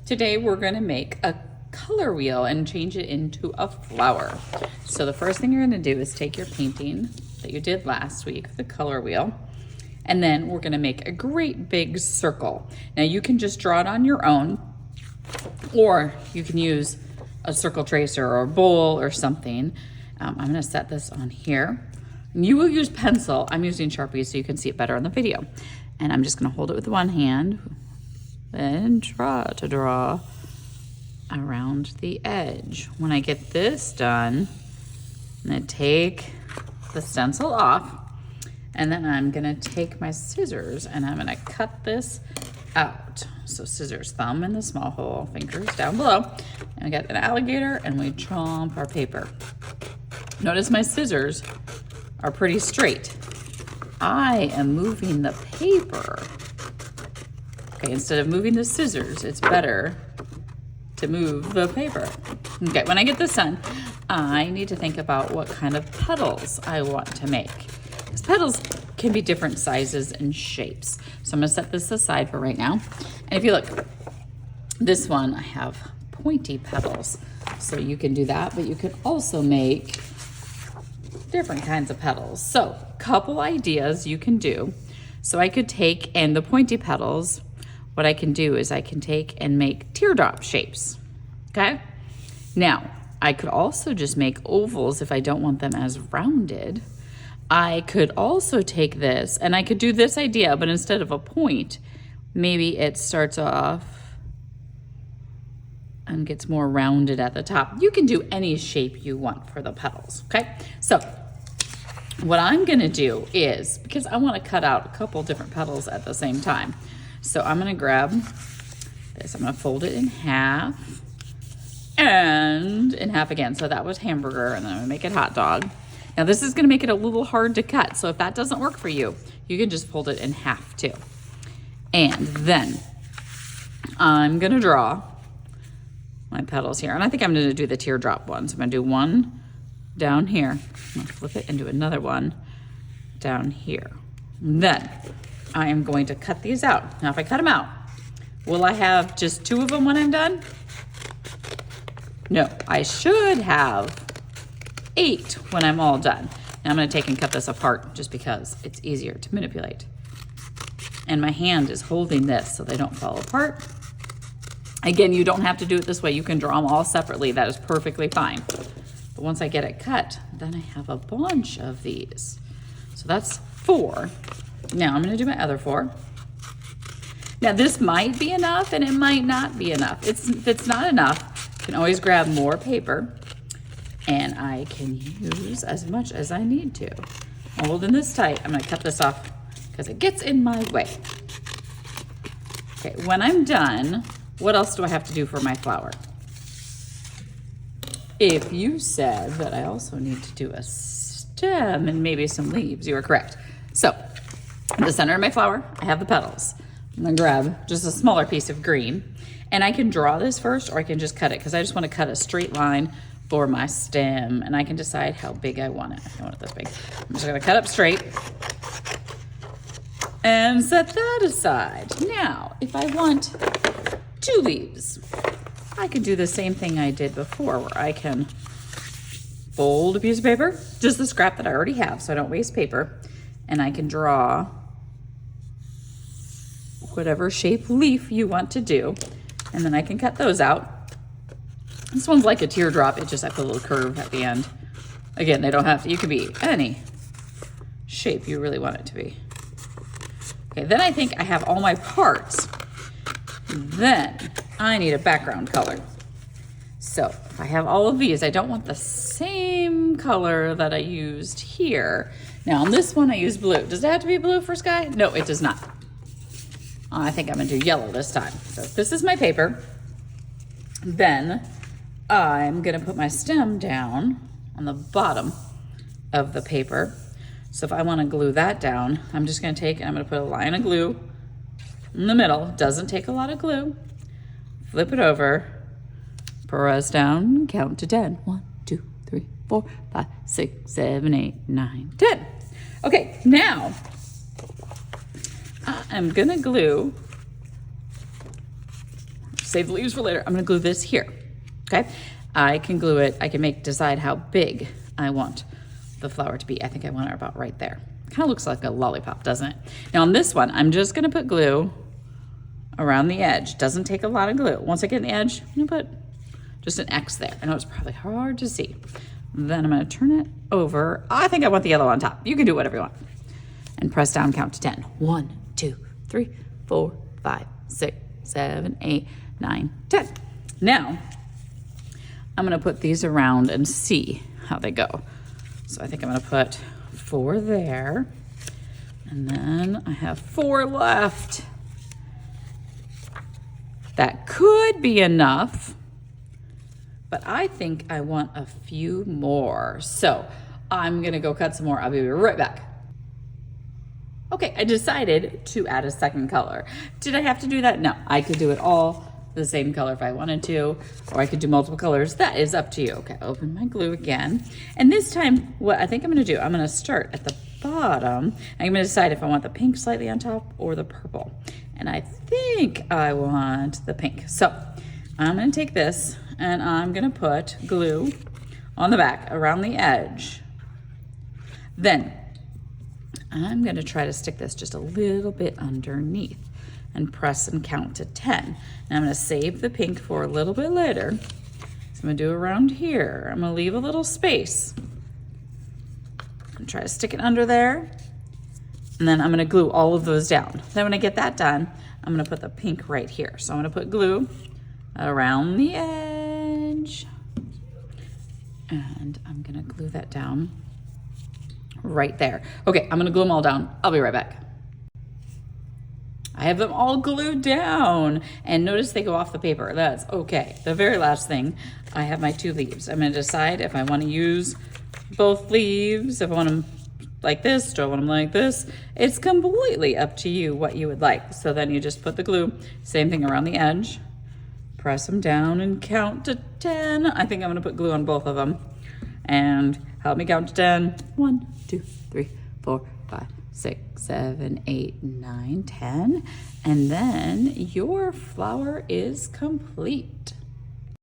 Today we're gonna make a color wheel and change it into a flower. So the first thing you're gonna do is take your painting that you did last week, the color wheel, and then we're gonna make a great big circle. Now you can just draw it on your own, or you can use a circle tracer or a bowl or something. I'm gonna set this on here. And you will use pencil. I'm using Sharpie so you can see it better in the video. And I'm just gonna hold it with one hand and try to draw around the edge. When I get this done, I'm gonna take the stencil off, and then I'm gonna take my scissors and I'm gonna cut this out. So scissors, thumb in the small hole, fingers down below. And I got an alligator and we chomp our paper. Notice my scissors are pretty straight. I am moving the paper. Okay, instead of moving the scissors, it's better to move the paper. Okay, when I get this done, I need to think about what kind of petals I want to make. Because petals can be different sizes and shapes. So I'm gonna set this aside for right now. And if you look, this one, I have pointy petals. So you can do that, but you can also make different kinds of petals. So couple ideas you can do. So I could take, and the pointy petals, what I can do is I can take and make teardrop shapes, okay? Now, I could also just make ovals if I don't want them as rounded. I could also take this, and I could do this idea, but instead of a point, maybe it starts off and gets more rounded at the top. You can do any shape you want for the petals, okay? So what I'm gonna do is, because I wanna cut out a couple different petals at the same time, so I'm gonna grab this, I'm gonna fold it in half and in half again. So that was hamburger, and then I'm gonna make it hot dog. Now this is gonna make it a little hard to cut, so if that doesn't work for you, you can just fold it in half too. And then I'm gonna draw my petals here, and I think I'm gonna do the teardrop one. So I'm gonna do one down here. I'm gonna flip it and do another one down here. And then I am going to cut these out. Now if I cut them out, will I have just 2 of them when I'm done? No, I should have 8 when I'm all done. Now I'm gonna take and cut this apart just because it's easier to manipulate. And my hand is holding this so they don't fall apart. Again, you don't have to do it this way. You can draw them all separately. That is perfectly fine. But once I get it cut, then I have a bunch of these. So that's 4. Now I'm gonna do my other 4. Now this might be enough and it might not be enough. If it's not enough, I can always grab more paper and I can use as much as I need to. I'm holding this tight. I'm gonna cut this off because it gets in my way. Okay, when I'm done, what else do I have to do for my flower? If you said that I also need to do a stem and maybe some leaves, you are correct. So, in the center of my flower, I have the petals. I'm gonna grab just a smaller piece of green, and I can draw this first or I can just cut it because I just wanna cut a straight line for my stem, and I can decide how big I want it. I want it this big. I'm just gonna cut up straight and set that aside. Now, if I want 2 leaves, I can do the same thing I did before where I can fold a piece of paper, just the scrap that I already have so I don't waste paper, and I can draw whatever shape leaf you want to do, and then I can cut those out. This one's like a teardrop, it just has a little curve at the end. Again, they don't have to, you can be any shape you really want it to be. Okay, then I think I have all my parts. Then I need a background color. So if I have all of these, I don't want the same color that I used here. Now on this one I use blue. Does it have to be blue for sky? No, it does not. I think I'm gonna do yellow this time. So this is my paper. Then I'm gonna put my stem down on the bottom of the paper. So if I wanna glue that down, I'm just gonna take and I'm gonna put a line of glue in the middle. Doesn't take a lot of glue. Flip it over, press down, count to 10. 1, 2, 3, 4, 5, 6, 7, 8, 9, 10. Okay, now I'm gonna glue save the leaves for later. I'm gonna glue this here, okay? I can glue it, I can decide how big I want the flower to be. I think I want it about right there. Kind of looks like a lollipop, doesn't it? Now on this one, I'm just gonna put glue around the edge. Doesn't take a lot of glue. Once I get in the edge, I'm gonna put just an X there. I know it's probably hard to see. Then I'm gonna turn it over. I think I want the yellow on top. You can do whatever you want. And press down, count to 10. 1, 2, 3, 4, 5, 6, 7, 8, 9, 10. Now, I'm gonna put these around and see how they go. So I think I'm gonna put 4 there. And then I have 4 left. That could be enough, but I think I want a few more. So I'm gonna go cut some more. I'll be right back. Okay, I decided to add a second color. Did I have to do that? No, I could do it all the same color if I wanted to, or I could do multiple colors. That is up to you. Okay, open my glue again. And this time, what I think I'm gonna do, I'm gonna start at the bottom. I'm gonna decide if I want the pink slightly on top or the purple. And I think I want the pink. So I'm gonna take this and I'm gonna put glue on the back around the edge. Then I'm gonna try to stick this just a little bit underneath and press and count to 10. And I'm gonna save the pink for a little bit later. So I'm gonna do around here. I'm gonna leave a little space and try to stick it under there. And then I'm gonna glue all of those down. Then when I get that done, I'm gonna put the pink right here. So I'm gonna put glue around the edge. And I'm gonna glue that down right there. Okay, I'm gonna glue them all down. I'll be right back. I have them all glued down, and notice they go off the paper. That's okay. The very last thing, I have my 2 leaves. I'm gonna decide if I wanna use both leaves, if I want them like this, do I want them like this? It's completely up to you what you would like. So then you just put the glue, same thing around the edge, press them down and count to 10. I think I'm gonna put glue on both of them. And help me count to 10. 1, 2, 3, 4, 5, 6, 7, 8, 9, 10. And then your flower is complete.